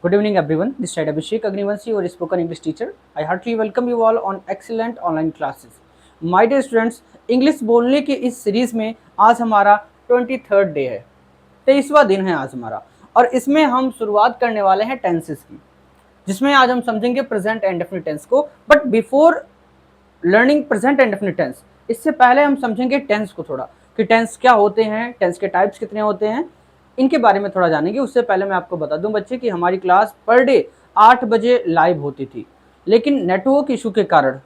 Good evening, everyone. This side Abhishek Agnivanshi, your spoken English teacher. I heartily welcome you all on excellent online classes. My dear students, English बोलने की इस series में आज हमारा 23rd day है, 23वां दिन है आज हमारा, और इसमें हम शुरुआत करने वाले हैं टेंसेस की, जिसमें आज हम समझेंगे प्रेजेंट एंड डेफिनिट टेंस को. But before learning present and definite tense, इससे पहले हम समझेंगे टेंस को थोड़ा, कि टेंस क्या होते हैं, टेंस के टाइप्स कितने होते हैं, इनके बारे में थोड़ा जानेंगे. उससे पहले मैं आपको बता दूं बच्चे कि हमारी क्लास पर डे 8 बजे लाइव होती थी, लेकिन नेटवर्क इशू के कारण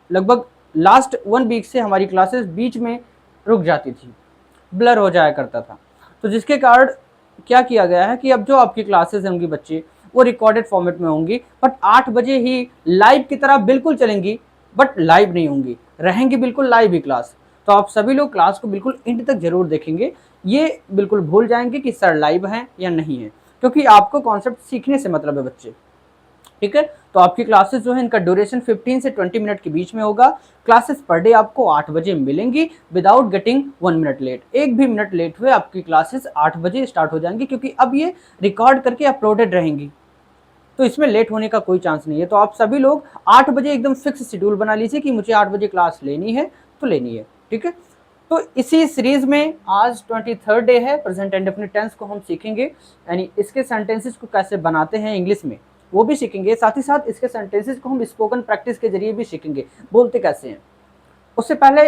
लगभग लास्ट 1 वीक से हमारी क्लासेस बीच में रुक जाती थी, ब्लर हो जाया करता था. तो जिसके कारण क्या किया गया है कि अब जो आपकी क्लासेस होंगी बच्चे, वो रिकॉर्डेड फॉर्मेट में होंगी, बट 8 बजे ही लाइव की तरह बिल्कुल चलेंगी, बट लाइव नहीं होंगी, रहेंगी बिल्कुल लाइव ही क्लास. तो आप सभी लोग क्लास को बिल्कुल एंड तक जरूर देखेंगे. ये बिल्कुल भूल जाएंगे कि सर लाइव है या नहीं है, क्योंकि आपको कॉन्सेप्ट सीखने से मतलब है बच्चे. ठीक है, तो आपकी क्लासेस जो है इनका ड्यूरेशन 15 से 20 मिनट के बीच में होगा. क्लासेस पर डे आपको 8 बजे मिलेंगी विदाउट गेटिंग 1 मिनट लेट. एक भी मिनट लेट हुए आपकी क्लासेस 8 बजे स्टार्ट हो जाएंगी, क्योंकि अब ये रिकॉर्ड करके अपलोडेड रहेंगी, तो इसमें लेट होने का कोई चांस नहीं है. तो आप सभी लोग 8 बजे एकदम फिक्स शेड्यूल बना लीजिए कि मुझे 8 बजे क्लास लेनी है तो लेनी है. ठीक है, तो इसी सीरीज में आज 23rd डे है. प्रेजेंट एंड डेफिनिट टेंस को हम सीखेंगे, यानी इसके सेंटेंसेस को कैसे बनाते हैं इंग्लिश में वो भी सीखेंगे. साथ ही साथ इसके सेंटेंसेस को हम स्पोकन प्रैक्टिस के जरिए भी सीखेंगे, बोलते कैसे हैं. उससे पहले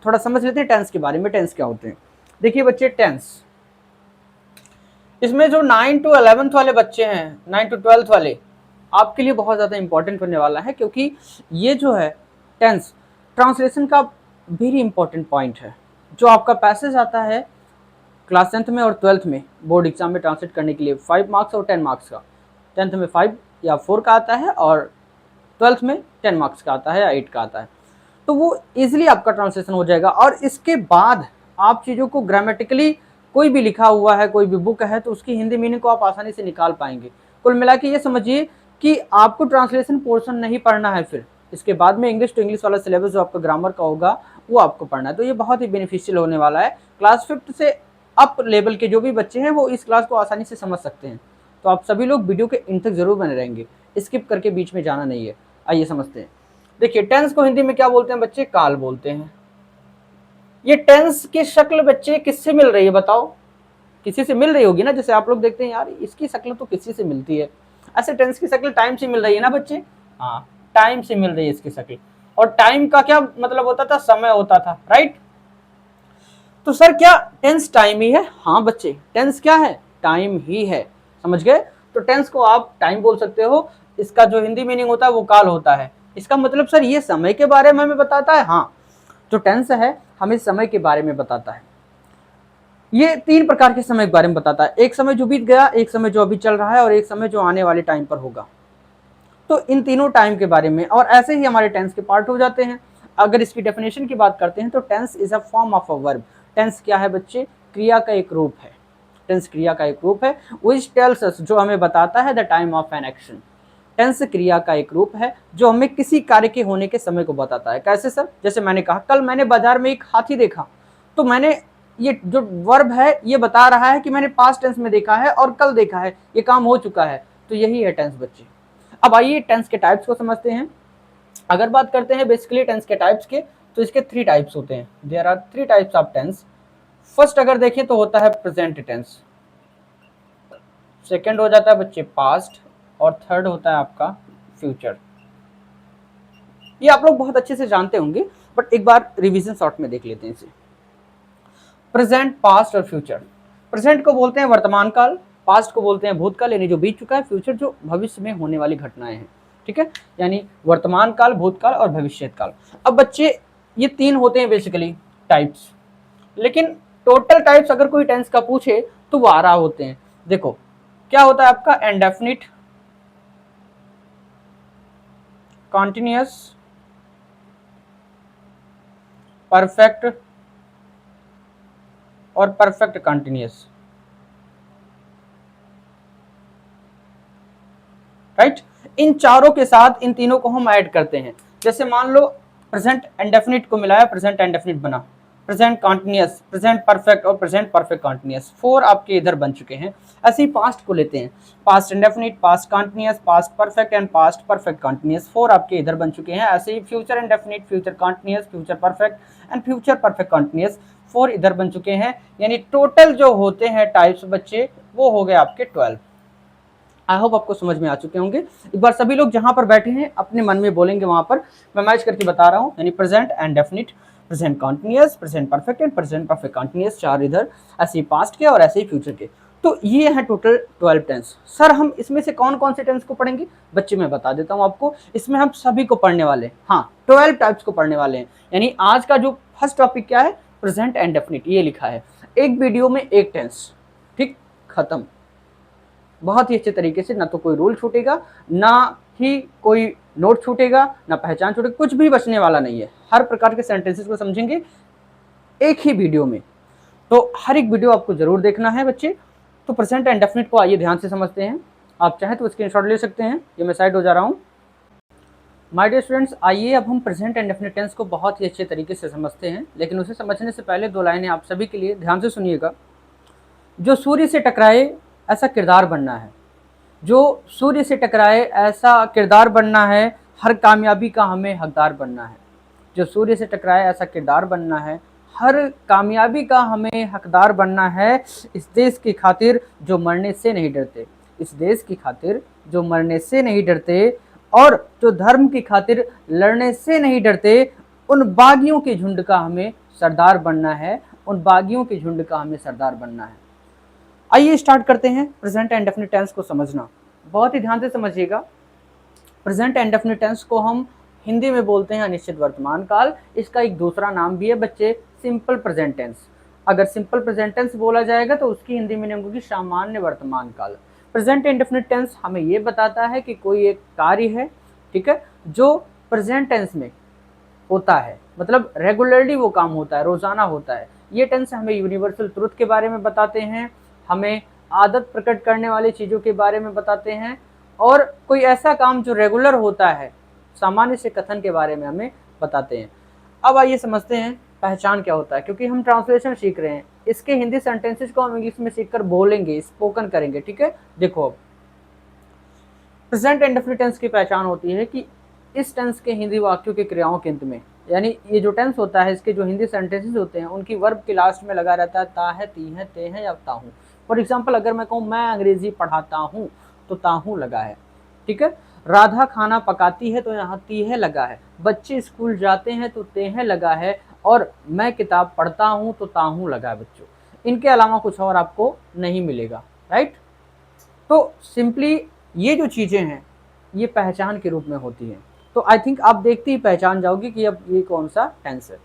थोड़ा समझ लेते हैं टेंस के बारे में. टेंस क्या होते हैं? देखिए बच्चे, टेंस, इसमें जो 9 to 11th वाले बच्चे हैं, 9 to 12th वाले, आपके लिए बहुत ज़्यादा इंपॉर्टेंट होने वाला है, क्योंकि ये जो है टेंस ट्रांसलेशन का वेरी इंपॉर्टेंट पॉइंट है. जो आपका पैसेज आता है क्लास 10th में और 12th में बोर्ड एग्जाम में ट्रांसलेट करने के लिए 5 मार्क्स और 10 मार्क्स का, 10th में 5 या 4 का आता है और 12th में 10 मार्क्स का आता है या 8 का आता है. तो वो ईजिली आपका ट्रांसलेशन हो जाएगा. और इसके बाद आप चीज़ों को ग्रामेटिकली, कोई भी लिखा हुआ है, कोई भी बुक है, तो उसकी हिंदी मीनिंग को आप आसानी से निकाल पाएंगे. कुल मिला के ये समझिए कि आपको ट्रांसलेशन पोर्शन नहीं पढ़ना है, फिर इसके बाद में इंग्लिश टू इंग्लिश वाला सिलेबस जो आपका ग्रामर का होगा वो आपको पढ़ना है. तो ये बहुत ही बेनिफिशियल होने वाला है. क्लास 5th से अप लेवल के जो भी बच्चे हैं वो इस क्लास को आसानी से समझ सकते हैं. तो आप सभी लोग वीडियो के इन तक जरूर बने रहेंगे, स्किप करके बीच में जाना नहीं है. आइए समझते हैं. देखिए, टेंस को हिंदी में क्या बोलते हैं बच्चे? काल बोलते हैं. ये टेंस की शक्ल बच्चे किससे मिल रही है बताओ? किसी से मिल रही होगी ना. जैसे आप लोग देखते हैं यार इसकी शक्ल तो किसी से मिलती है, ऐसे टेंस की शक्ल टाइम से मिल रही है ना बच्चे. हाँ, टाइम से मिल रही है इसकी शक्ल. और टाइम का क्या मतलब होता था? समय होता था, राइट. तो सर क्या टेंस टाइम ही है? हाँ बच्चे, टेंस क्या है? टाइम ही है. समझ गए? तो टेंस को आप टाइम बोल सकते हो. इसका जो हिंदी मीनिंग होता है वो काल होता है. इसका मतलब सर ये समय के बारे में हमें बताता है? हाँ, जो टेंस है हमें समय के बारे में बताता है. ये 3 प्रकार के समय के बारे में बताता है. एक समय जो बीत गया, एक समय जो अभी चल रहा है, और एक समय जो आने वाले टाइम पर होगा. तो इन तीनों टाइम के बारे में, और ऐसे ही हमारे टेंस के पार्ट हो जाते हैं. अगर इसकी डेफिनेशन की बात करते हैं तो tense is a form of a verb. Tense क्या है बच्चे? क्रिया का एक रूप है. टेंस क्रिया का एक रूप है. विच टेल्स अस, जो हमें बताता है the time of an action. Tense क्रिया का एक रूप है जो हमें किसी कार्य के होने के समय को बताता है. कैसे सर? जैसे मैंने कहा कल मैंने बाजार में एक हाथी देखा, तो मैंने, ये जो वर्ब है ये बता रहा है कि मैंने पास्ट टेंस में देखा है और कल देखा है, ये काम हो चुका है. तो यही है टेंस बच्चे. अब आइए टेंस के टाइप्स को समझते हैं. अगर बात करते हैं बेसिकली टेंस के टाइप्स के, तो इसके 3 टाइप्स होते हैं. There are 3 types of tense. First अगर देखें तो होता है प्रेजेंट टेंस, सेकंड हो जाता है बच्चे पास्ट, और थर्ड होता है आपका फ्यूचर. ये आप लोग बहुत अच्छे से जानते होंगे, बट एक बार रिवीजन शॉर्ट में देख लेते हैं इसे. प्रेजेंट, पास्ट और फ्यूचर. प्रेजेंट को बोलते हैं वर्तमान काल, पास्ट को बोलते हैं भूतकाल यानी जो बीत चुका है, फ्यूचर जो भविष्य में होने वाली घटनाएं हैं. ठीक है, यानी वर्तमान काल, भूतकाल और भविष्य काल. अब बच्चे ये 3 होते हैं बेसिकली टाइप्स, लेकिन टोटल टाइप्स अगर कोई टेंस का पूछे तो 12 होते हैं. देखो क्या होता है आपका? इंडेफिनिट, कॉन्टिन्यूअस, परफेक्ट और परफेक्ट कंटिन्यूअस. राइट. इन चारों के साथ इन तीनों को हम ऐड करते हैं. जैसे मान लो प्रेजेंट इंडेफिनिट को मिलाया, प्रेजेंट इंडेफिनिट बना. प्रेजेंट कॉन्टिन्यूअस, प्रेजेंट परफेक्ट और प्रेजेंट परफेक्ट कॉन्टिन्यूअस, 4 आपके इधर बन चुके हैं। ऐसे ही पास्ट को लेते हैं, past indefinite, past continuous, past perfect and past perfect continuous, 4 आपके इधर बन चुके हैं। ऐसे ही future indefinite, future continuous, future perfect and future perfect continuous, 4 इधर बन चुके हैं। यानी टोटल जो होते हैं टाइप्स बच्चे वो हो गए आपके 12। आई होप आपको समझ में आ चुके होंगे। एक बार सभी लोग जहां पर बैठे हैं अपने मन में बोलेंगे, वहां पर मैं मैच करके बता रहा हूं। यानी present and definite, present continuous, present perfect and present perfect continuous, 4 इधर, ऐसे ही पास्ट के और ऐसे ही फ्यूचर के। तो ये है टोटल 12 टेंस। सर हम इसमें से कौन कौन से टेंस को पढ़ेंगे? बच्चे मैं बता देता हूं आपको, इसमें हम सभी को पढ़ने वाले, हाँ 12 टाइप्स को पढ़ने वाले हैं। यानी आज का जो फर्स्ट टॉपिक क्या है? प्रेजेंट एंड डेफिनिट, ये लिखा है। एक वीडियो में एक टेंस, ठीक, खत्म। बहुत ही अच्छे तरीके से, ना तो कोई रूल छूटेगा, ना ही कोई नोट छूटेगा, ना पहचान छूटेगा, कुछ भी बचने वाला नहीं है। हर प्रकार के सेंटेंसेस को समझेंगे एक ही वीडियो में। तो हर एक वीडियो आपको जरूर देखना है बच्चे। तो प्रेजेंट एंड डेफिनिट को आइए ध्यान से समझते हैं। आप चाहें तो स्क्रीनशॉट ले सकते हैं। ये मैं साइड हो जा रहा हूँ। माय डियर स्टूडेंट्स, आइए अब हम प्रेजेंट एंड डेफिनिट टेंस को बहुत ही अच्छे तरीके से समझते हैं। लेकिन उसे समझने से पहले 2 लाइनें आप सभी के लिए ध्यान से सुनिएगा। जो सूर्य से टकराए ऐसा किरदार बनना है, जो सूर्य से टकराए ऐसा किरदार बनना है, हर कामयाबी का हमें हकदार बनना है। जो सूर्य से टकराए ऐसा किरदार बनना है, हर कामयाबी का हमें हकदार बनना है। इस देश की खातिर जो मरने से नहीं डरते, इस देश की खातिर जो मरने से नहीं डरते, और जो धर्म की खातिर लड़ने से नहीं डरते, उन बागियों के झुंड का हमें सरदार बनना है, उन बागियों के झुंड का हमें सरदार बनना है। आइए स्टार्ट करते हैं प्रेजेंट एंड डेफिनिट टेंस को समझना। बहुत ही ध्यान से समझिएगा। प्रेजेंट एंड डेफिनिट टेंस को हम हिंदी में बोलते हैं अनिश्चित वर्तमान काल। इसका एक दूसरा नाम भी है बच्चे, सिंपल प्रेजेंट टेंस। अगर सिंपल प्रेजेंट टेंस बोला जाएगा तो उसकी हिंदी मीनिंग होगी सामान्य वर्तमान काल। प्रेजेंट इंडेफिनिट टेंस हमें ये बताता है कि कोई एक कार्य है, ठीक है, जो प्रेजेंट टेंस में होता है, मतलब रेगुलरली वो काम होता है, रोजाना होता है। ये टेंस हमें यूनिवर्सल ट्रुथ के बारे में बताते हैं, हमें आदत प्रकट करने वाली चीज़ों के बारे में बताते हैं, और कोई ऐसा काम जो रेगुलर होता है, सामान्य से कथन के बारे में हमें बताते हैं। अब आइए समझते हैं पहचान क्या होता है, क्योंकि हम ट्रांसलेशन सीख रहे हैं। इसके हिंदी सेंटेंसेस को हम इंग्लिश में सीखकर बोलेंगे, स्पोकन करेंगे, ठीक है। देखो अब प्रेजेंट इंडेफिनिट टेंस की पहचान होती है कि इस टेंस के हिंदी वाक्यों के क्रियाओं के अंत में, यानी ये जो टेंस होता है इसके जो हिंदी सेंटेंसेस होते हैं उनकी वर्ब के लास्ट में लगा रहता है ता है, ती है, ते है या ता हूँ। फॉर एग्जाम्पल अगर मैं कहूँ मैं अंग्रेजी पढ़ाता हूँ तो ता हूँ लगा है, ठीक है। राधा खाना पकाती है तो यहाँ ती है लगा है। बच्चे स्कूल जाते हैं तो ते है लगा है, और मैं किताब पढ़ता हूँ तो ता हूँ लगा है बच्चों। इनके अलावा कुछ और आपको नहीं मिलेगा, राइट। तो सिंपली ये जो चीज़ें हैं ये पहचान के रूप में होती हैं। तो आई थिंक आप देखते ही पहचान जाओगे कि अब ये कौन सा टेंस है।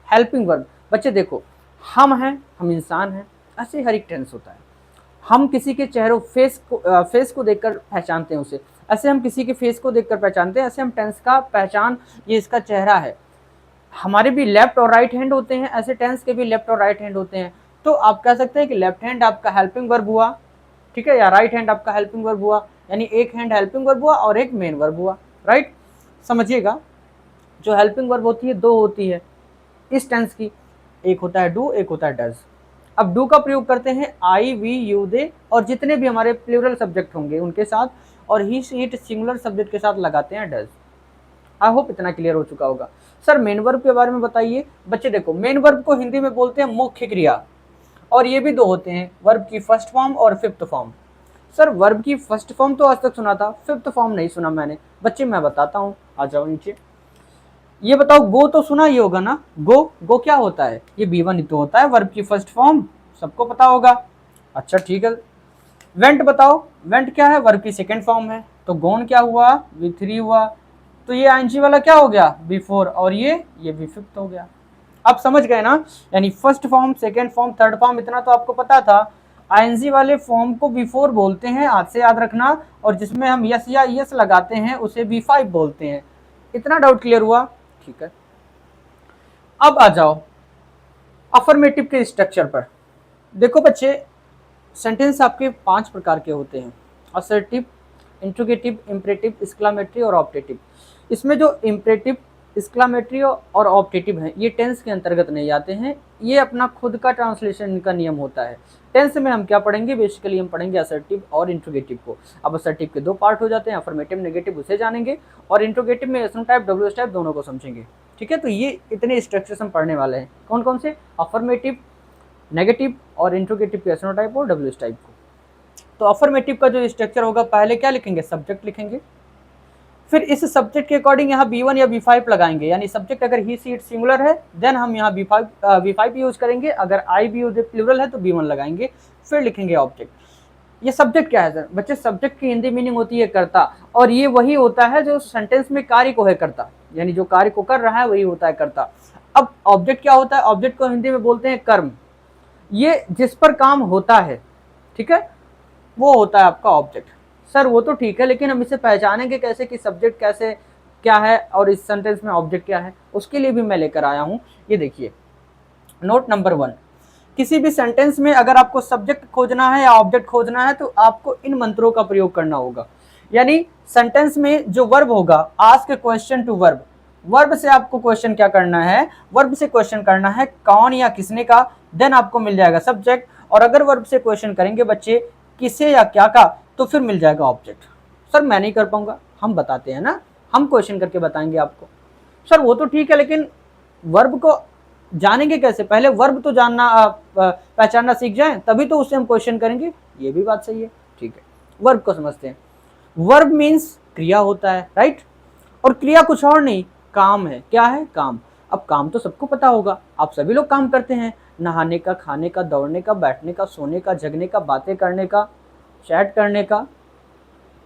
हेल्पिंग वर्ब, बच्चे देखो हम हैं, हम इंसान हैं, ऐसे हर एक टेंस होता है। हम किसी के चेहरों फेस को देखकर पहचानते हैं उसे, ऐसे हम किसी के फेस को देखकर पहचानते हैं, ऐसे हम टेंस का पहचान, ये इसका चेहरा है। हमारे भी लेफ्ट और राइट हैंड होते हैं, ऐसे टेंस के भी लेफ्ट और राइट हैंड होते हैं। तो आप कह सकते हैं कि लेफ्ट हैंड आपका हेल्पिंग वर्ब हुआ, ठीक है, या राइट हैंड आपका हेल्पिंग वर्ब हुआ, यानी एक हैंड हेल्पिंग वर्ब हुआ और एक मेन वर्ब हुआ, राइट। समझिएगा, जो हेल्पिंग वर्ब होती है 2 होती है इस टेंस की, एक होता है डू, एक होता है डज। अब डू का प्रयोग करते हैं आई, वी, यू, दे और जितने भी हमारे प्लूरल सब्जेक्ट होंगे उनके साथ, और ही, शी, इट सिंगुलर सब्जेक्ट के साथ लगाते हैं डज। आई होप इतना क्लियर हो चुका होगा। सर मेन वर्ब के बारे में बताइए। बच्चे देखो मेन वर्ब को हिंदी में बोलते हैं मुख्य क्रिया, और ये भी 2 होते हैं, वर्ब की फर्स्ट फॉर्म और फिफ्थ फॉर्म। सर वर्ब की फर्स्ट फॉर्म तो आज तक सुना था, फिफ्थ फॉर्म नहीं सुना मैंने। बच्चे मैं बताता हूँ, आ जाओ नीचे। ये बताओ गो तो सुना ही होगा ना, गो, गो क्या होता है? ये B1 ही तो होता है, वर्ब की फर्स्ट फॉर्म, सबको पता होगा। अच्छा ठीक है। वेंट बताओ, वेंट क्या है? वर्ब की सेकंड फॉर्म है। तो गोन क्या हुआ? V3 हुआ। तो ये आईएनजी वाला क्या हो गया? B4, और ये B5 हो गया। आप समझ गए ना, यानी first form, second form, third form, इतना तो आपको पता था। आईएनजी वाले फॉर्म को B4 बोलते हैं, आज से याद रखना, और जिसमें हम यस या यस लगाते हैं उसे B5 बोलते हैं। इतना डाउट क्लियर हुआ? ठीक है। अब आ जाओ अफर्मेटिव के स्ट्रक्चर पर। देखो बच्चे सेंटेंस आपके 5 प्रकार के होते हैं, असर्टिव, इंट्रोगेटिव, इंपरेटिव, एक्सक्लेमेटरी और ऑप्टेटिव। इसमें जो इंपरेटिव एक्सक्लामेटरी और ऑप्टेटिव हैं, ये टेंस के अंतर्गत नहीं आते हैं, ये अपना खुद का ट्रांसलेशन का नियम होता है। टेंस में हम क्या पढ़ेंगे, बेसिकली हम पढ़ेंगे असर्टिव और इंट्रोगेटिव को। अब असर्टिव के दो पार्ट हो जाते हैं, अफर्मेटिव नेगेटिव उसे जानेंगे, और इंट्रोगेटिव में एसएम टाइप डब्ल्यूएस टाइप दोनों को समझेंगे। ठीक है, तो ये इतने स्ट्रक्चर्स हम पढ़ने वाले हैं। कौन कौन से, अफर्मेटिव, नेगेटिव और इंट्रोगेटिव के एसएम टाइप और डब्ल्यूएस टाइप को। तो अफर्मेटिव का जो स्ट्रक्चर होगा, पहले क्या लिखेंगे, सब्जेक्ट लिखेंगे, फिर इस सब्जेक्ट के अकॉर्डिंग यहाँ B1 या B5 लगाएंगे, यानी सब्जेक्ट अगर ही सी इट सिंगुलर है देन हम यहाँ B5 यूज करेंगे, अगर आई बी प्लूरल है तो B1 लगाएंगे, फिर लिखेंगे ऑब्जेक्ट। ये सब्जेक्ट क्या है सर, बच्चे सब्जेक्ट की हिंदी मीनिंग होती है कर्ता, और ये वही होता है जो सेंटेंस में कार्य को है करता, यानी जो कार्य को कर रहा है वही होता है कर्ता। अब ऑब्जेक्ट क्या होता है, ऑब्जेक्ट को हिंदी में बोलते हैं कर्म, ये जिस पर काम होता है, ठीक है, वो होता है आपका ऑब्जेक्ट। सर वो तो ठीक है, लेकिन हम इसे पहचानेंगे कैसे कि सब्जेक्ट कैसे क्या है और इस सेंटेंस में ऑब्जेक्ट क्या है, उसके लिए भी मैं लेकर आया हूं। ये देखिए नोट नंबर 1, किसी भी सेंटेंस में अगर आपको सब्जेक्ट खोजना है या ऑब्जेक्ट खोजना है तो आपको इन मंत्रों का प्रयोग करना होगा। यानी सेंटेंस में जो वर्ब होगा, ask question to verb, verb से आपको क्वेश्चन क्या करना है, वर्ब से क्वेश्चन करना है कौन या किसने का, देन आपको मिल जाएगा सब्जेक्ट, और अगर वर्ब से क्वेश्चन करेंगे बच्चे किसे या क्या का, तो फिर मिल जाएगा ऑब्जेक्ट। सर मैं नहीं कर पाऊंगा, हम बताते हैं ना, हम क्वेश्चन करके बताएंगे आपको। सर वो तो ठीक है, लेकिन वर्ब को जानेंगे कैसे, पहले वर्ब तो जानना पहचानना सीख जाएं, तभी तो उससे हम क्वेश्चन करेंगे। ये भी बात सही है, ठीक है, वर्ब को समझते हैं। वर्ब मीन्स क्रिया होता है, राइट, और क्रिया कुछ और नहीं, काम है। क्या है, काम। अब काम तो सबको पता होगा, आप सभी लोग काम करते हैं, नहाने का, खाने का, दौड़ने का, बैठने का, सोने का, जगने का, बातें करने का, चैट करने का,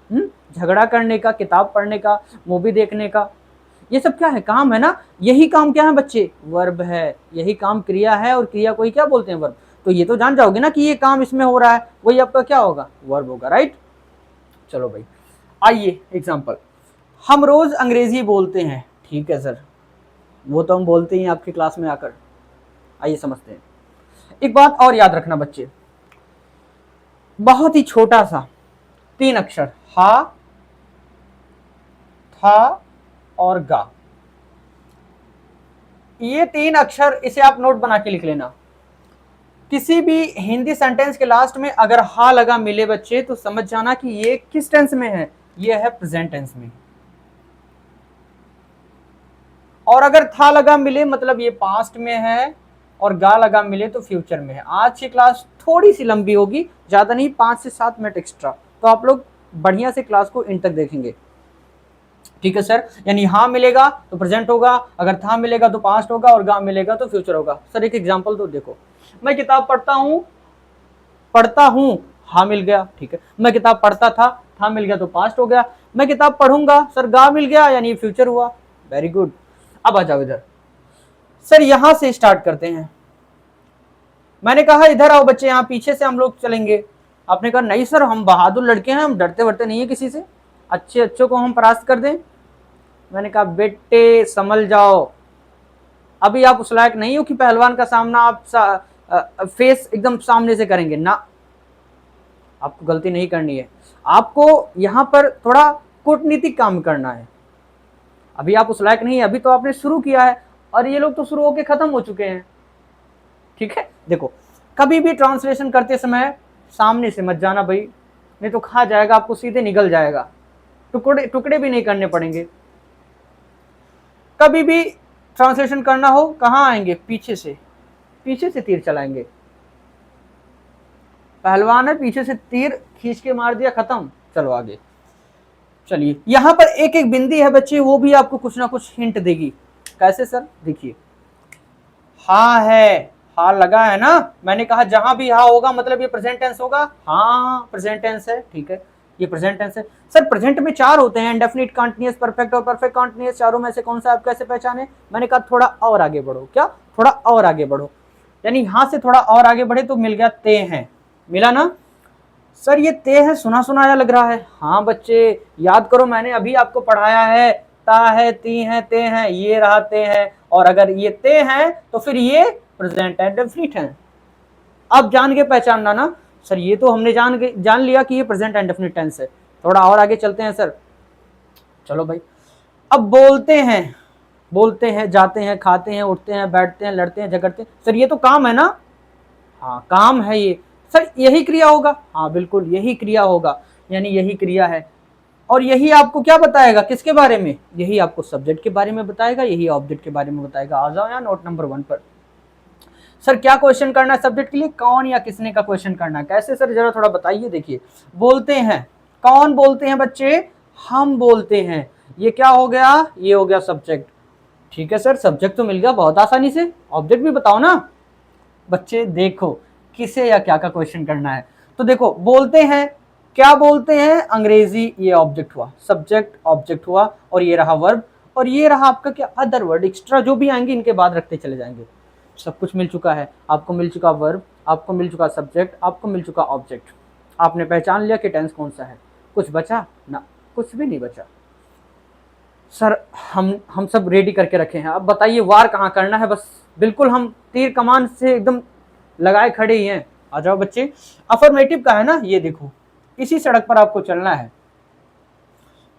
झगड़ा करने का, किताब पढ़ने का, मूवी देखने का, ये सब क्या है, काम है ना। यही काम क्या है बच्चे, वर्ब है, यही काम क्रिया है, और क्रिया को ही क्या बोलते हैं, वर्ब। तो ये तो जान जाओगे ना कि ये काम इसमें हो रहा है, वही आपका क्या होगा, वर्ब होगा, राइट। चलो भाई आइए एग्जाम्पल, हम रोज अंग्रेजी बोलते हैं, ठीक है सर, वो तो हम बोलते ही आपकी क्लास में आकर। आइए समझते हैं। एक बात और याद रखना बच्चे, बहुत ही छोटा सा 3 अक्षर, हा, था और गा, ये 3 अक्षर, इसे आप नोट बना के लिख लेना। किसी भी हिंदी सेंटेंस के लास्ट में अगर हा लगा मिले बच्चे, तो समझ जाना कि ये किस टेंस में है, ये है प्रेजेंट टेंस में। और अगर था लगा मिले मतलब ये पास्ट में है, और गा लगा मिले तो फ्यूचर में है। आज की क्लास थोड़ी सी लंबी होगी, ज्यादा नहीं, 5 से 7 मिनट एक्स्ट्रा, तो आप लोग बढ़िया से क्लास को इन तक देखेंगे, ठीक है सर। यानी हाँ मिलेगा तो प्रेजेंट होगा, अगर था मिलेगा तो पास्ट होगा, और गा मिलेगा तो फ्यूचर होगा। सर एक एग्जांपल तो देखो, मैं किताब पढ़ता हूँ, हाँ मिल गया, ठीक है। मैं किताब पढ़ता था मिल गया तो पास्ट हो गया। मैं किताब पढ़ूंगा, सर गा मिल गया, यानी फ्यूचर हुआ, वेरी गुड। अब आ जाओ इधर, सर यहां से स्टार्ट करते हैं। मैंने कहा इधर आओ बच्चे, यहाँ पीछे से हम लोग चलेंगे। आपने कहा नहीं सर हम बहादुर लड़के हैं, हम डरते वरते नहीं है किसी से, अच्छे अच्छों को हम परास्त कर दें। मैंने कहा बेटे संभल जाओ, अभी आप उस लायक नहीं हो कि पहलवान का सामना आप फेस एकदम सामने से करेंगे ना, आपको गलती नहीं करनी है, आपको यहाँ पर थोड़ा कूटनीतिक काम करना है। अभी आप उस लायक नहीं है, अभी तो आपने शुरू किया है, और ये लोग तो शुरू होके खत्म हो चुके हैं, ठीक है। देखो कभी भी ट्रांसलेशन करते समय सामने से मत जाना भाई, नहीं तो खा जाएगा आपको, सीधे निगल जाएगा, टुकड़े टुकड़े भी नहीं करने पड़ेंगे। कभी भी ट्रांसलेशन करना हो कहाँ आएंगे, पीछे से तीर चलाएंगे। पहलवान है, पीछे से तीर खींच के मार दिया, खत्म, चलो आगे। चलिए यहां पर एक एक बिंदी है बच्चे, वो भी आपको कुछ ना कुछ हिंट देगी। कैसे सर, देखिए हाँ है, हा लगा है ना, मैंने कहा जहां भी हा होगा मतलब ये प्रेजेंट टेंस होगा, हाँ प्रेजेंट टेंस है, ठीक है, ये प्रेजेंट टेंस है। सर प्रेजेंट में 4 होते हैं, इंडेफिनिट, कंटीन्यूअस, परफेक्ट और परफेक्ट कंटीन्यूअस, चारों में से कौन सा आप कैसे पहचाने। मैंने कहा थोड़ा और आगे बढ़ो, क्या, थोड़ा और आगे बढ़ो, यानी यहां से थोड़ा और आगे बढ़े तो मिल गया ते हैं, मिला ना। सर ये ते है, सुना सुनाया लग रहा है। हाँ बच्चे याद करो, मैंने अभी आपको पढ़ाया है, ता है, ती है, ते हैं, ये रहा ते है, और अगर ये ते हैं तो फिर ये प्रेजेंट इंडेफिनिट है। अब जान के पहचानना ना, सर ये तो हमने जान लिया कि ये प्रेजेंट इंडेफिनिट टेंस है, थोड़ा और आगे चलते हैं सर। चलो भाई, अब बोलते हैं, बोलते हैं, जाते हैं, खाते हैं, उठते हैं, बैठते हैं, लड़ते हैं, झगड़ते हैं। सर ये तो काम है ना? हाँ काम है ये। सर यही क्रिया होगा? हाँ बिल्कुल यही क्रिया होगा, यानी यही क्रिया है। और यही आपको क्या बताएगा, किसके बारे में? यही आपको सब्जेक्ट के बारे में बताएगा, यही ऑब्जेक्ट के बारे में बताएगा। आ जाओ यहाँ नोट नंबर 1 पर। सर क्या क्वेश्चन करना है सब्जेक्ट के लिए? कौन या किसने का क्वेश्चन करना है। कैसे सर, जरा थोड़ा बताइए। देखिए बोलते हैं, कौन बोलते हैं बच्चे? हम बोलते हैं। ये क्या हो गया? ये हो गया सब्जेक्ट। ठीक है सर, सब्जेक्ट तो मिल गया बहुत आसानी से, ऑब्जेक्ट भी बताओ ना। बच्चे देखो किसे या क्या का क्वेश्चन करना है। तो देखो बोलते हैं, क्या बोलते हैं? अंग्रेजी। ये ऑब्जेक्ट हुआ, सब्जेक्ट ऑब्जेक्ट हुआ, और ये रहा वर्ब, और ये रहा आपका क्या? Other word. एक्स्ट्रा जो भी आएंगे इनके बाद रखते चले जाएंगे। सब कुछ मिल चुका है आपको, मिल चुका वर्ब, आपको मिल चुका सब्जेक्ट, आपको मिल चुका ऑब्जेक्ट। आपने पहचान लिया कि टेंस कौन सा है। कुछ बचा ना? कुछ भी नहीं बचा। सर हम सब रेडी करके रखे हैं। अब बताइए वार कहाँ करना है। बस बिल्कुल हम तीर कमान से एकदम लगाए खड़े ही हैं। आ जाओ बच्चे। अफर्मेटिव का है ना, ये देखो इसी सड़क पर आपको चलना है।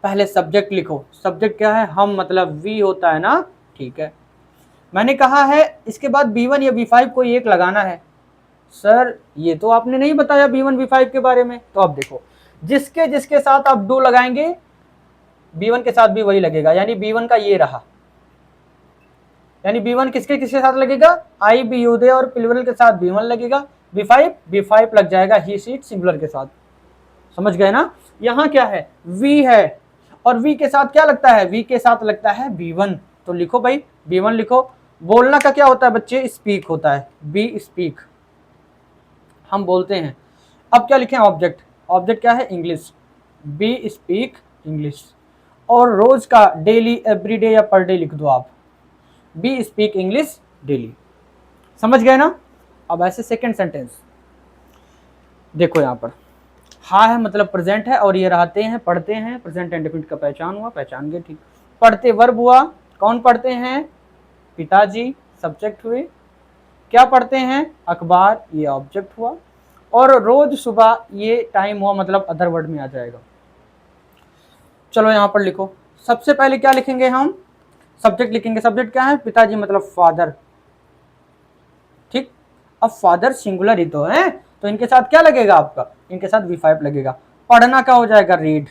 पहले सब्जेक्ट लिखो। सब्जेक्ट क्या है? हम, मतलब वी होता है ना। ठीक है, मैंने कहा है इसके बाद B1 या B5 कोई एक लगाना है। सर ये तो आपने नहीं बताया B1 B5 के बारे में। तो अब देखो, जिसके जिसके साथ आप डू लगाएंगे B1 के साथ भी वही लगेगा, यानी B1 का ये रहा। यानी B1 किसके किसके साथ लगेगा? आई, बी, युदय और प्लूरल के साथ B1 लगेगा। B5 लग जाएगा ही, शीट सिंगुलर के साथ। समझ गए ना? यहाँ क्या है? V है, और V के साथ क्या लगता है? V के साथ लगता है B1। तो लिखो भाई B1 लिखो। बोलना का क्या होता है बच्चे? स्पीक होता है। बी स्पीक, हम बोलते हैं। अब क्या लिखें? ऑब्जेक्ट। ऑब्जेक्ट क्या है? इंग्लिश। We speak English. और रोज का डेली, एवरीडे या पर डे लिख दो आप। We speak English daily. समझ गए ना? अब ऐसे सेकेंड सेंटेंस देखो, यहाँ पर हाँ है मतलब प्रेजेंट है, और ये रहते हैं, पढ़ते हैं। प्रेजेंट इंडेफिनिट का पहचान हुआ, पहचान गए, ठीक। पढ़ते वर्ब हुआ। कौन पढ़ते हैं? पिताजी, सब्जेक्ट हुए। क्या पढ़ते हैं? अखबार, ये ऑब्जेक्ट हुआ। और रोज सुबह, ये टाइम हुआ, मतलब अदर वर्ड में आ जाएगा। चलो यहाँ पर लिखो। सबसे पहले क्या लिखेंगे हम? सब्जेक्ट लिखेंगे। सब्जेक्ट क्या है? पिताजी मतलब फादर। ठीक, अब फादर सिंगुलर ही तो है, तो इनके साथ क्या लगेगा आपका? इनके साथ V5 लगेगा। पढ़ना क्या हो जाएगा? रीड,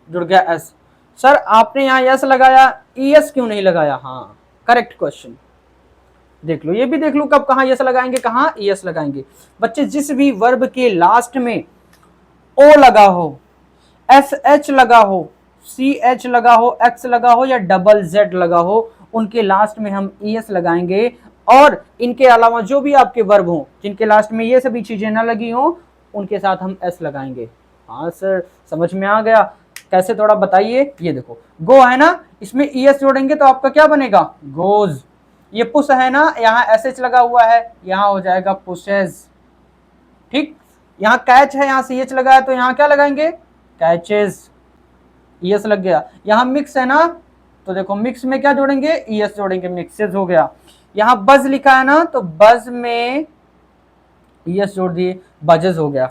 जुड़ गया एस। सर आपने यहाँ यस लगाया, ES क्यों नहीं लगाया? हाँ करेक्ट क्वेश्चन। देख लो, ये भी देख लो कब कहाँ यस लगाएंगे, कहाँ ES लगाएंगे। बच्चे जिस भी वर्ब के लास्ट में O लगा हो, SH लगा हो, CH लगा हो, X लगा हो या डबल Z लगा हो, उनके लास्ट में हम ES लगाएंगे। और इनके अलावा जो भी आपके वर्ब हों जिनके लास्ट में ये सभी चीजें ना लगी हों, उनके साथ हम S लगाएंगे। हाँ सर समझ में आ गया। कैसे, थोड़ा बताइए। ये देखो गो है ना, इसमें ES जोड़ेंगे तो आपका क्या बनेगा? गोज। ये पुश है ना, यहाँ SH लगा हुआ है, यहाँ हो जाएगा पुशेज। ठीक, यहाँ कैच है, यहाँ CH लगा है, तो यहाँ क्या लगाएंगे? कैचेज। ES लग गया। यहाँ मिक्स है ना, तो देखो मिक्स में क्या जोड़ेंगे? ES जोड़ेंगे, मिक्सेज हो गया। यहाँ बज लिखा है ना, तो बज में ES जोड़ दिए, बजेज हो गया।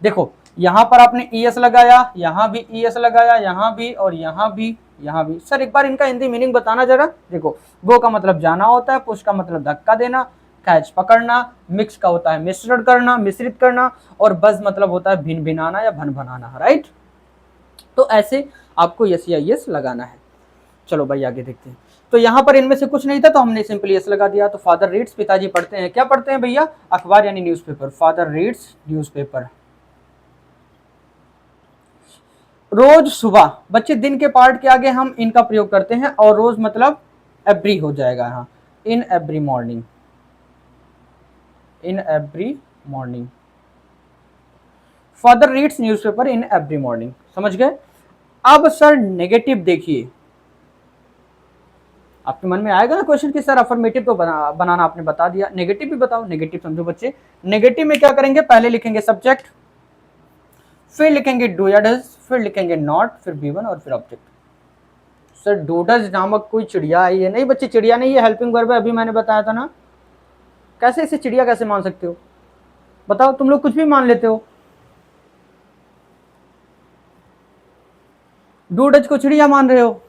देखो यहाँ पर आपने ES लगाया, यहाँ भी ES लगाया, यहाँ भी, और यहाँ भी, यहाँ भी। सर एक बार इनका हिंदी मीनिंग बताना जरा। देखो गो का मतलब जाना होता है, पुश का मतलब धक्का देना, कैच पकड़ना, मिक्स का होता है मिश्रण करना, मिश्रित करना, और बज मतलब होता है भिन भिनाना या भन भनाना। राइट, तो ऐसे आपको यस या यस लगाना है। चलो भाई आगे देखते हैं। तो यहाँ पर इनमें से कुछ नहीं था तो हमने सिंपली यस लगा दिया। तो फादर रीड्स, पिताजी पढ़ते हैं। क्या पढ़ते हैं भैया? अखबार यानी न्यूज़पेपर। Father reads newspaper. रोज सुबह, बच्चे दिन के पार्ट के आगे हम इनका प्रयोग करते हैं, और रोज मतलब एवरी हो जाएगा यहाँ। In every morning, in every morning. Father reads newspaper in every morning. समझ गए? अब सर नेगेटिव देखिए, आपके मन में आएगा ना क्वेश्चन कि सर अफर्मेटिव तो बनाना आपने बता दिया, नेगेटिव भी बताओ। नेगेटिव समझो बच्चे, नेगेटिव में क्या करेंगे? पहले लिखेंगे सब्जेक्ट, फिर लिखेंगे डू या डज, फिर लिखेंगे नॉट, फिर B1 और फिर ऑब्जेक्ट। सर डूडज नामक कोई चिड़िया है? ये नहीं बच्चे, चिड़िया नहीं, ये हेल्पिंग वर्ब है, अभी मैंने बताया था ना। कैसे इसे चिड़िया कैसे मान सकते हो? बताओ, तुम लोग कुछ भी मान लेते हो। डूडज को चिड़िया मान रहे हो?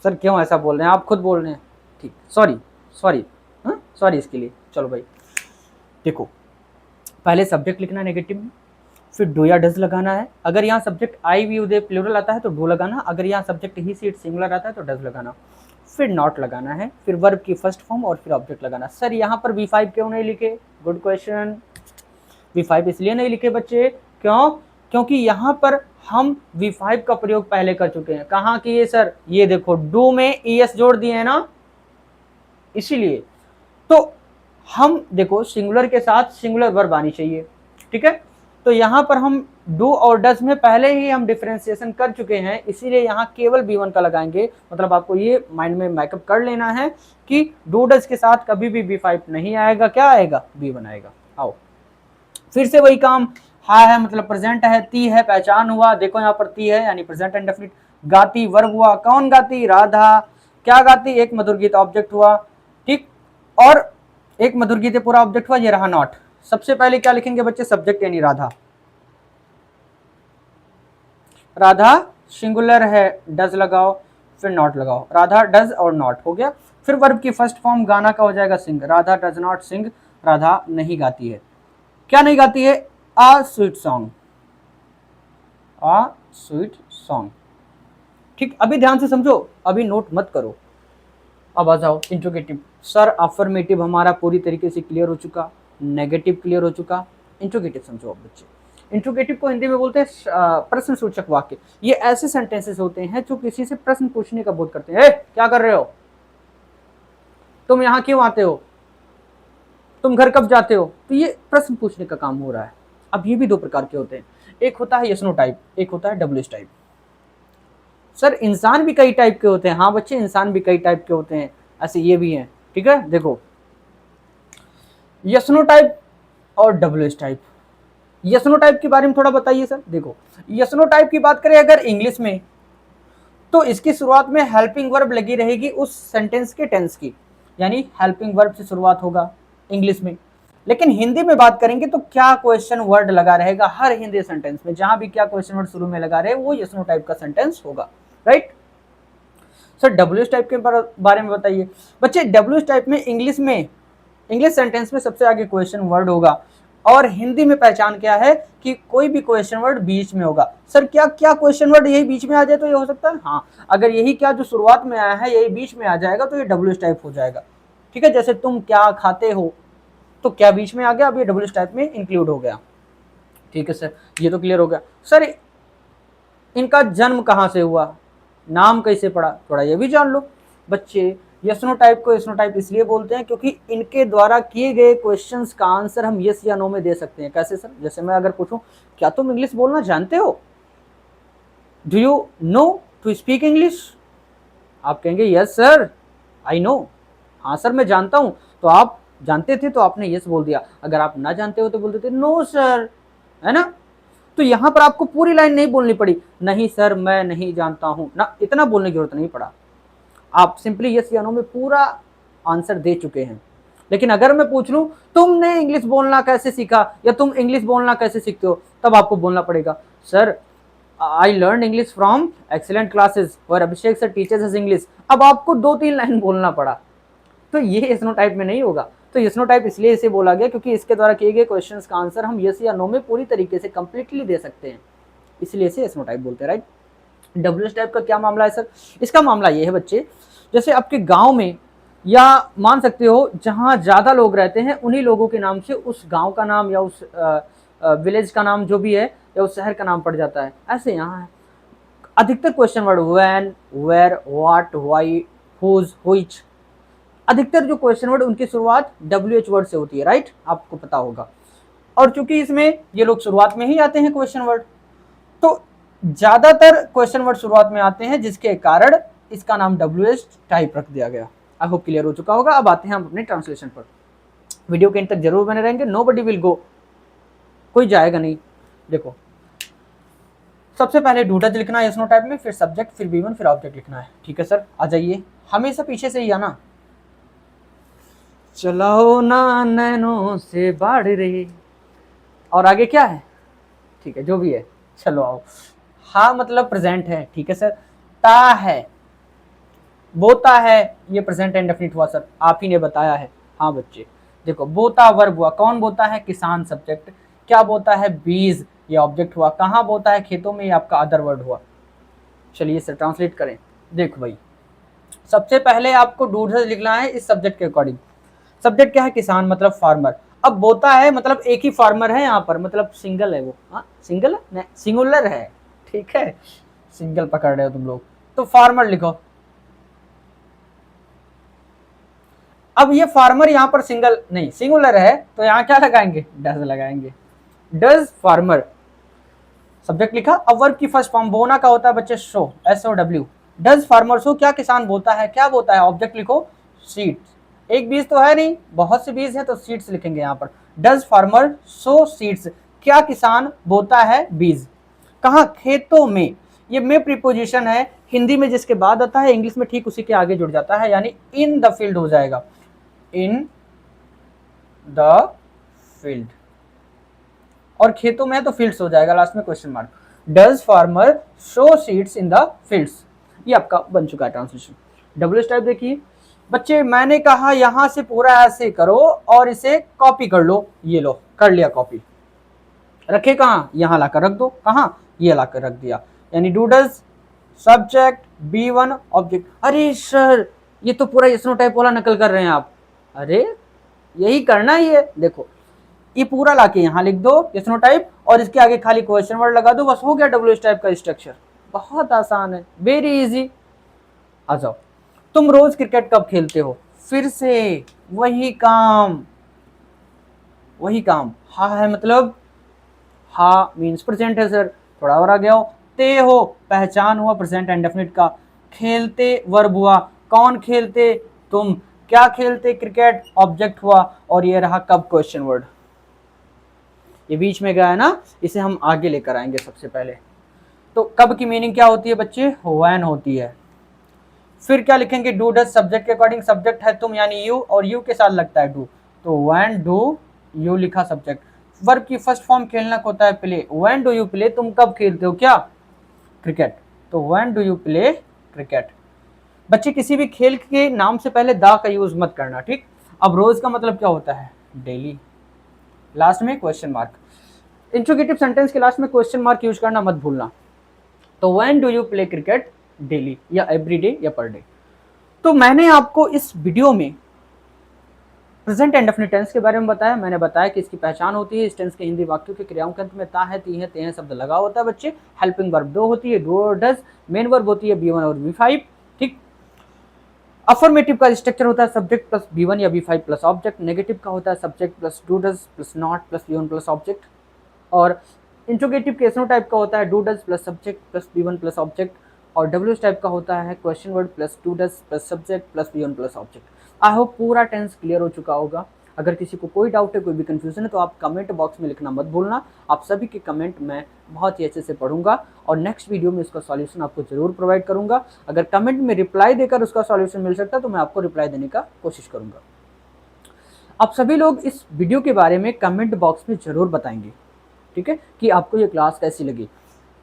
सर क्यों ऐसा बोल रहे हैं, आप खुद बोल रहे हैं। ठीक, सॉरी सॉरी, सॉरी इसके लिए। चलो भाई देखो, पहले सब्जेक्ट लिखना नेगेटिव में, फिर डू या डज लगाना है। अगर यहाँ subject I we you they plural आता है तो डू लगाना, अगर यहाँ subject he she it singular आता है तो डज लगाना, फिर नॉट लगाना है, फिर वर्ब की फर्स्ट फॉर्म और फिर ऑब्जेक्ट लगाना। सर यहाँ पर V5 क्यों नहीं लिखे? Good question. V5 इसलिए नहीं लिखे बच्चे, क्यों? क्योंकि यहाँ पर हम V5 का प्रयोग पहले कर चुके हैं। कहाँ किए सर? ये देखो, डू में ES जोड़ दिए हैं ना, इसीलिए। तो हम देखो सिंगुलर के साथ सिंगुलर वर्ब आनी चाहिए, ठीक है। तो यहाँ पर हम डू और डज में पहले ही हम डिफरेंशिएशन कर चुके हैं, इसीलिए यहाँ केवल B1 का लगाएंगे। मतलब आपको ये माइंड में मैकअप कर लेना है कि डू डज के साथ कभी भी B5 नहीं आएगा, क्या आएगा? B1 आएगा। आओ फिर से वही काम, है मतलब प्रेजेंट है, ती है पहचान हुआ, देखो यहाँ पर ती है यानी प्रेजेंट इंडेफिनिट। गाती वर्ब हुआ, कौन गाती? राधा। क्या गाती? एक मधुर गीत ऑब्जेक्ट हुआ, ठीक। और एक मधुर गीत पूरा ऑब्जेक्ट हुआ, ये रहा नॉट। सबसे पहले क्या लिखेंगे बच्चे? सब्जेक्ट यानी राधा। राधा सिंगुलर है, डज लगाओ, फिर नॉट लगाओ। राधा डज और नॉट हो गया। फिर वर्ब की फर्स्ट फॉर्म गाना का हो जाएगा सिंग। राधा डज नॉट सिंग, राधा नहीं गाती है। क्या नहीं गाती है? आ स्वीट सॉन्ग, आ स्वीट सॉन्ग, ठीक। अभी ध्यान से समझो, अभी नोट मत करो। अब आ जाओ इंट्रोगेटिव। सर अफर्मेटिव हमारा पूरी तरीके से क्लियर हो चुका, नेगेटिव क्लियर हो चुका, इंट्रोगेटिव समझो अब बच्चे। इंट्रोगेटिव को हिंदी में बोलते हैं प्रश्न सूचक वाक्य। ये ऐसे सेंटेंसेस होते हैं जो किसी से प्रश्न पूछने का बोध करते हैं। क्या कर रहे हो तुम, यहाँ क्यों आते हो, तुम घर कब जाते हो? तो ये प्रश्न पूछने का काम हो रहा है। अब ये भी दो प्रकार के होते हैं, एक होता है यस नो टाइप, एक होता है WH टाइप। सर इंसान भी कई टाइप के होते हैं। हाँ बच्चे, इंसान भी कई टाइप के होते हैं, ऐसे ये भी हैं, ठीक है। देखो यस नो टाइप और WH type. Yes no type के बारे में थोड़ा बताइए सर। देखो यस नो टाइप की बात करें अगर इंग्लिश में, तो इसकी शुरुआत में हेल्पिंग वर्ब लगी रहेगी उस सेंटेंस के टेंस की, यानी हेल्पिंग वर्ब से शुरुआत होगा इंग्लिश में। लेकिन हिंदी में बात करेंगे तो क्या क्वेश्चन वर्ड लगा रहेगा हर हिंदी सेंटेंस में, जहां भी क्या क्वेश्चन वर्ड शुरू में लगा रहे वो यस नो टाइप का सेंटेंस होगा, राइट। सर WH टाइप के बारे में बताइए। बच्चे WH टाइप में इंग्लिश सेंटेंस में सबसे आगे क्वेश्चन वर्ड होगा, और हिंदी में पहचान क्या है कि कोई भी क्वेश्चन वर्ड बीच में होगा। सर क्या क्या क्वेश्चन वर्ड यही बीच में आ जाए तो ये हो सकता है? हाँ, अगर यही क्या जो शुरुआत में आया है यही बीच में आ जाएगा तो ये WH टाइप हो जाएगा, ठीक है। जैसे तुम क्या खाते हो, तो क्या बीच में आ गया, अब ये WH टाइप में इंक्लूड हो गया, ठीक है सर। ये तो क्लियर हो गया। सर इनका जन्म कहाँ से हुआ, नाम कैसे पड़ा, थोड़ा ये भी जान लो बच्चे। यस नो टाइप को यस नो टाइप इसलिए बोलते हैं क्योंकि इनके द्वारा किए गए क्वेश्चंस का आंसर हम यस या नो में दे सकते हैं। कैसे सर? जैसे मैं अगर पूछूं क्या तुम इंग्लिश बोलना जानते हो, do you know to speak English, आप कहेंगे यस सर आई नो, हाँ सर मैं जानता हूं। तो आप जानते थे तो आपने यस बोल दिया, अगर आप ना जानते हो तो बोल देते नो सर, है ना। तो यहां पर आपको पूरी लाइन नहीं बोलनी पड़ी, नहीं सर मैं नहीं जानता हूं ना, इतना बोलने की जरूरत नहीं पड़ा। आप सिंपली यस या नो में पूरा आंसर दे चुके हैं। लेकिन अगर मैं पूछ लूं तुमने इंग्लिश बोलना कैसे सीखा या तुम इंग्लिश बोलना कैसे सीखते हो, तब आपको बोलना पड़ेगा sir I learn English from excellent classes और अभिषेक सर टीचर्स अस इंग्लिश। अब आपको 2-3 लाइन बोलना पड़ा, तो ये यस नो टाइप में नहीं होगा। तो यस नो टाइप इसलिए इसे बोला गया क्योंकि इसके द्वारा किए गए क्वेश्चंस का आंसर हम यस या नो में पूरी तरीके से कंप्लीटली दे सकते हैं, इसलिए इसे यस नो टाइप बोलते हैं, राइट। WH टाइप का क्या मामला है सर? इसका मामला ये है बच्चे, जैसे आपके गांव में या मान सकते हो जहां ज्यादा लोग रहते हैं उन्हीं लोगों के नाम से उस गांव का नाम या उस विलेज का नाम जो भी है या उस शहर का नाम पड़ जाता है। ऐसे यहाँ है अधिकतर question word when, where, what, why, whose, which, अधिकतर जो क्वेश्चन वर्ड उनकी शुरुआत WH वर्ड से होती है, राइट, आपको पता होगा। और चूंकि इसमें ये लोग शुरुआत में ही आते हैं क्वेश्चन वर्ड, तो ज्यादातर क्वेश्चन वर्ड शुरुआत में आते हैं, जिसके कारण इसका नाम WH टाइप रख दिया गया। आई होप क्लियर हो चुका होगा। अब आते हैं हम अपने ट्रांसलेशन पर। वीडियो के अंत तक जरूर बने रहेंगे, नोबडी विल गो, कोई जाएगा नहीं। देखो सबसे पहले डू डज लिखना है यस नो टाइप में, फिर सब्जेक्ट, फिर B1, फिर ऑब्जेक्ट लिखना है, ठीक है सर। आ जाइए, हमेशा पीछे से ही आना। चलाओ ना नैनों से बाढ़ रही, और आगे क्या है, ठीक है जो भी है, चलो आओ। हाँ मतलब प्रेजेंट है, ठीक है सर। ता है, बोता है ये प्रेजेंट इंडेफिनिट हुआ सर, आप ही ने बताया है। हाँ बच्चे देखो, बोता वर्ब हुआ, कौन बोता है, किसान सब्जेक्ट, क्या बोता है, बीज ये ऑब्जेक्ट हुआ, कहाँ बोता है, खेतों में, ये आपका अदर वर्ड हुआ। चलिए सर ट्रांसलेट करें। देखो भाई, सबसे पहले आपको डूडस लिखना है इस सब्जेक्ट के अकॉर्डिंग। सब्जेक्ट क्या है, किसान मतलब फार्मर। अब बोता है मतलब एक ही फार्मर है यहाँ पर, मतलब सिंगल है वो, हाँ सिंगल है नहीं सिंगुलर है, ठीक है, सिंगल पकड़ रहे हो तुम लोग, तो फार्मर लिखो। अब ये फार्मर यहाँ पर सिंगल नहीं सिंगुलर है, तो यहाँ क्या लगाएंगे, डज लगाएंगे। डज फार्मर, सब्जेक्ट लिखा। अब वर्ब की फर्स्ट फॉर्म बोना का होता है बच्चे show, SOW। Does farmer show, क्या किसान बोता है, क्या बोता है, ऑब्जेक्ट लिखो सीड्स। एक बीज तो है नहीं, बहुत से बीज है, तो सीड्स लिखेंगे यहाँ पर। डज फार्मर सो सीड्स, क्या किसान बोता है बीज, कहाँ, खेतों में। ये में प्रीपोजिशन है, हिंदी में जिसके बाद आता है इंग्लिश में ठीक उसी के आगे जुड़ जाता है, यानी इन द फील्ड हो जाएगा, इन द फील्ड। और खेतों में है तो फील्ड्स हो जाएगा, लास्ट में question mark. Does farmer show seeds in the fields, ये आपका बन चुका है ट्रांसलेशन। डब्ल्यू टाइप देखिए बच्चे, मैंने कहा यहां से पूरा ऐसे करो और इसे कॉपी कर लो, ये लो कर लिया कॉपी, रखे कहाँ, यहां लाकर रख दो, कहाँ, ये लाकर रख दिया, यानी do does subject B1 object. अरे सर ये तो पूरा यसनो टाइप वाला नकल कर रहे हैं आप, अरे यही करना ही है। देखो ये पूरा लाके यहाँ लिख दो यसनो टाइप, और इसके आगे खाली क्वेश्चन वर्ड लगा दो, बस हो गया डब्ल्यू टाइप का स्ट्रक्चर। बहुत आसान है, वेरी इजी। आ जाओ, तुम रोज क्रिकेट कब खेलते हो, फिर से वही काम, वही काम। हा है मतलब, हा मीन्स प्रेजेंट है सर, थोड़ा और आ गया हो। ते हो पहचान हुआ प्रेजेंट इंडेफिनिट का। खेलते वर्ब हुआ, कौन खेलते, तुम, क्या खेलते, क्रिकेट ऑब्जेक्ट हुआ, और ये रहा कब क्वेश्चन वर्ड। ये बीच में गया है ना, इसे हम आगे लेकर आएंगे सबसे पहले। तो कब की मीनिंग क्या होती है बच्चे, व्हेन होती है। फिर क्या लिखेंगे, डू डज सब्जेक्ट के अकॉर्डिंग, सब्जेक्ट है तुम यानी यू, और यू के साथ लगता है डू, तो व्हेन डू यू लिखा सब्जेक्ट। वर्ब की फर्स्ट फॉर्म खेलना को होता है play, when do you play, तुम कब खेलते हो क्या, क्रिकेट, तो when do you play cricket. बच्चे किसी भी खेल के नाम से पहले दा का यूज मत करना, ठीक। अब रोज का मतलब क्या होता है, डेली, लास्ट में क्वेश्चन मार्क। इंट्रोगेटिव सेंटेंस के लास्ट में क्वेश्चन मार्क यूज करना मत भूलना। तो when do you play cricket, daily या एवरी डे या पर डे। तो मैंने आपको इस वीडियो में प्रेजेंट इंडेफिनिट टेंस के बारे में बताया, मैंने बताया कि इसकी पहचान होती है, इस टेंस के हिंदी वाक्यों के क्रियाओं के अंत में ता है, ती है, ते है शब्द लगा होता है बच्चे। हेल्पिंग वर्ब दो होती है, डू और डज। मेन वर्ब होती है B1 और B5, ठीक। अफर्मेटिव का स्ट्रक्चर होता है सब्जेक्ट प्लस B1 या B5 प्लस ऑब्जेक्ट। नेगेटिव का होता है subject plus do does plus not plus B1 plus object. और इंट्रोगेटिव केसनो टाइप का होता है do does plus subject plus B1 plus object. और डब्ल्यू टाइप का होता है question word plus do does plus subject plus B1 plus object. I hope पूरा tense clear हो चुका होगा। अगर किसी को कोई डाउट है, कोई भी कंफ्यूजन है, तो आप कमेंट बॉक्स में लिखना मत भूलना। आप सभी के कमेंट मैं बहुत ही अच्छे से पढ़ूंगा और नेक्स्ट वीडियो में इसका सॉल्यूशन आपको जरूर प्रोवाइड करूंगा। अगर कमेंट में रिप्लाई देकर उसका सॉल्यूशन मिल सकता है तो मैं आपको रिप्लाई देने का कोशिश करूंगा। आप सभी लोग इस वीडियो के बारे में कमेंट बॉक्स में जरूर बताएंगे, ठीक है, कि आपको ये क्लास कैसी लगी।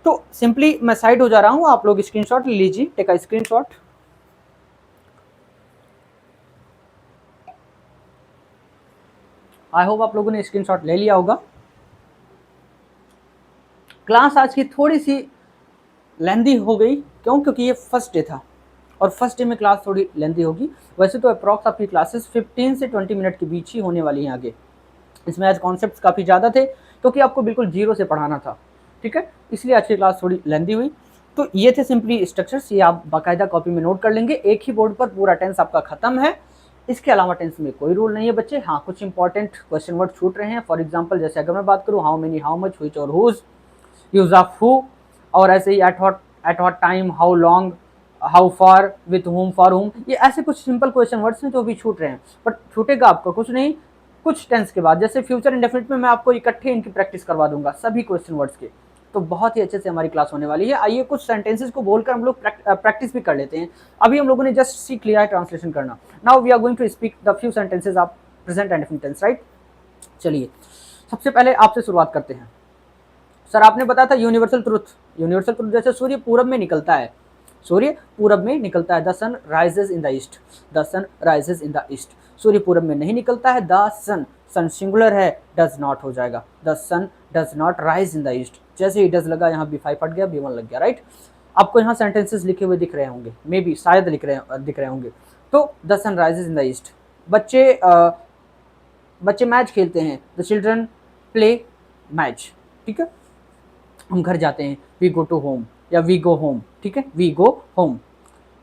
तो सिंपली मैं साइड हो जा रहा हूं, आप लोग स्क्रीनशॉट ले लीजिए, take a screenshot. I hope आप लोगों ने स्क्रीनशॉट ले लिया होगा। क्लास आज की थोड़ी सी लेंदी हो गई, क्यों, क्योंकि ये फर्स्ट डे था और फर्स्ट डे में क्लास थोड़ी लेंदी होगी। वैसे तो अप्रॉक्स आपकी क्लासेस 15 से 20 मिनट के बीच ही होने वाली हैं आगे। इसमें आज कॉन्सेप्ट्स काफ़ी ज़्यादा थे क्योंकि आपको बिल्कुल जीरो से पढ़ाना था, ठीक है, इसलिए आज की क्लास थोड़ी लेंदी हुई। तो ये थे सिंपली स्ट्रक्चर्स, ये आप बाकायदा कॉपी में नोट कर लेंगे। एक ही बोर्ड पर पूरा टेंस आपका खत्म है, इसके अलावा टेंस में कोई रूल नहीं है बच्चे। हाँ, कुछ इंपॉर्टेंट क्वेश्चन वर्ड छूट रहे हैं। फॉर एग्जाम्पल जैसे अगर मैं बात करूँ how many, how much, which और हुज, यूज ऑफ हु, और ऐसे ही at what time, how long, how far, with whom, for whom, ये ऐसे कुछ सिंपल क्वेश्चन वर्ड्स हैं जो अभी छूट रहे हैं। बट छूटेगा आपको कुछ नहीं, कुछ टेंस के बाद जैसे फ्यूचर इंडेफिनिट में मैं आपको इकट्ठे इनकी प्रैक्टिस करवा दूंगा सभी क्वेश्चन वर्ड्स के। तो बहुत ही अच्छे से हमारी क्लास होने वाली है। आइए कुछ सेंटेंसेस को बोलकर हम लोग प्रैक्टिस भी कर लेते हैं। अभी हम लोगों ने जस्ट सीख लिया है ट्रांसलेशन करना। Now we are going to speak the few sentences of present indefinite tense, right. चलिए सबसे पहले आपसे शुरुआत करते हैं। सर आपने बताया था यूनिवर्सल ट्रुथ, यूनिवर्सल ट्रुथ जैसे सूर्य पूरब में निकलता है, सूर्य पूरब में निकलता है, the sun rises in the east, the sun rises in the east. सूर्य पूरब में नहीं निकलता है, द सन, सन सिंगुलर है, डज नॉट हो जाएगा, the sun does not rise in the east. जैसे ही डज लगा यहाँ B5 हट गया, B1 लग गया, राइट। आपको यहाँ सेंटेंसेस लिखे हुए दिख रहे होंगे, मे बी शायद दिख रहे होंगे। तो the sun rises in the east, बच्चे मैच खेलते हैं, द चिल्ड्रन प्ले मैच, ठीक है। हम घर जाते हैं, वी गो टू होम या वी गो होम, ठीक है, वी गो होम।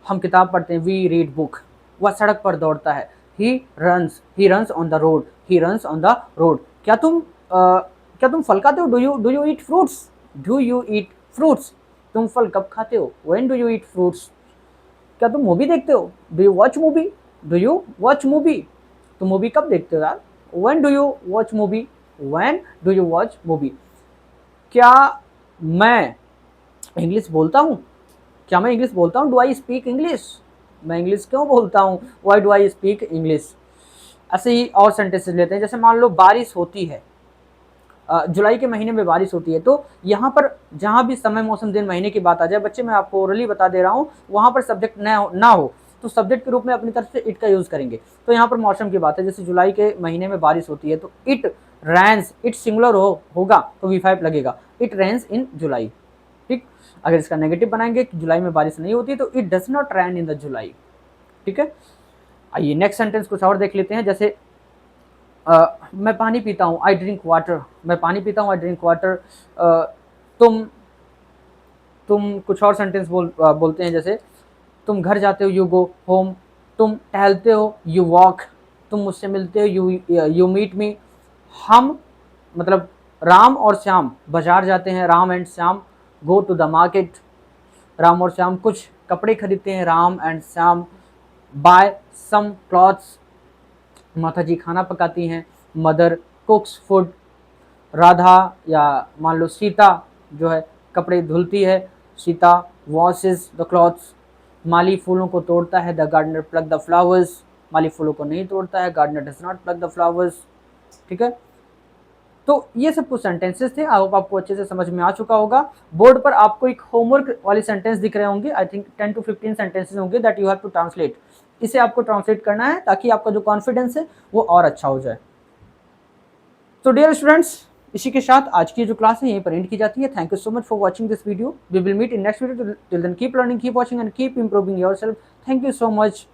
हम किताब पढ़ते हैं, वी रीड बुक। वह सड़क पर दौड़ता है, he runs on the road, he runs on the road. क्या तुम फल खाते हो, do you eat fruits, do you eat fruits. तुम फल कब खाते हो, when do you eat fruits. क्या तुम मूवी देखते हो, do you watch movie, do you watch movie. तुम मूवी कब देखते हो यार, when do you watch movie, when do you watch movie. क्या मैं इंग्लिश बोलता हूँ, क्या मैं इंग्लिश बोलता हूँ, डू आई स्पीक इंग्लिश। मैं इंग्लिश क्यों बोलता हूँ, why do I speak English. ऐसे ही और सेंटेंसेस लेते हैं, जैसे मान लो बारिश होती है, जुलाई के महीने में बारिश होती है, तो यहाँ पर जहाँ भी समय, मौसम, दिन, महीने की बात आ जाए, बच्चे मैं आपको ओरली बता दे रहा हूँ, वहाँ पर सब्जेक्ट ना हो तो सब्जेक्ट के रूप में अपनी तरफ से इट का यूज़ करेंगे। तो यहाँ पर मौसम की बात है, जैसे जुलाई के महीने में बारिश होती है, तो इट रेन्स, इट सिंगुलर होगा तो V5 लगेगा, इट रेन्स इन जुलाई, ठीक। अगर इसका नेगेटिव बनाएंगे कि जुलाई में बारिश नहीं होती, तो it does not rain in the जुलाई, ठीक है। आइए नेक्स्ट सेंटेंस कुछ और देख लेते हैं, जैसे मैं पानी पीता हूँ, आई ड्रिंक वाटर, मैं पानी पीता हूँ, आई ड्रिंक वाटर। तुम कुछ और सेंटेंस बोलते हैं, जैसे तुम घर जाते हो, यू गो होम। तुम टहलते हो, यू वॉक। तुम मुझसे मिलते हो, यू मीट मी। हम मतलब राम और श्याम बाजार जाते हैं, Ram and Shyam go to the market. Ram और श्याम कुछ कपड़े खरीदते हैं, Ram and Shyam buy some clothes. माता जी खाना पकाती हैं, मदर कुक्स फूड। राधा या मान लो सीता जो है कपड़े धुलती है, सीता वॉशेस द क्लॉथ्स। माली फूलों को तोड़ता है, the gardener pluck the flowers. माली फूलों को नहीं तोड़ता है, gardener does not pluck the flowers, ठीक है। तो ये सब कुछ सेंटेंसेस थे, आई होप आपको अच्छे से समझ में आ चुका होगा। बोर्ड पर आपको एक होमवर्क वाली सेंटेंस दिख रहे होंगे, आई थिंक 10 to 15 सेंटेंसेस होंगे that you have to translate. इसे आपको ट्रांसलेट करना है ताकि आपका जो कॉन्फिडेंस है वो और अच्छा हो जाए। तो डियर स्टूडेंट्स, इसी के साथ आज की जो क्लास है यहीं पर एंड की जाती है। Thank you so much for watching this video. We will meet in next video. Till then keep learning, keep watching and keep improving yourself. Thank you so much.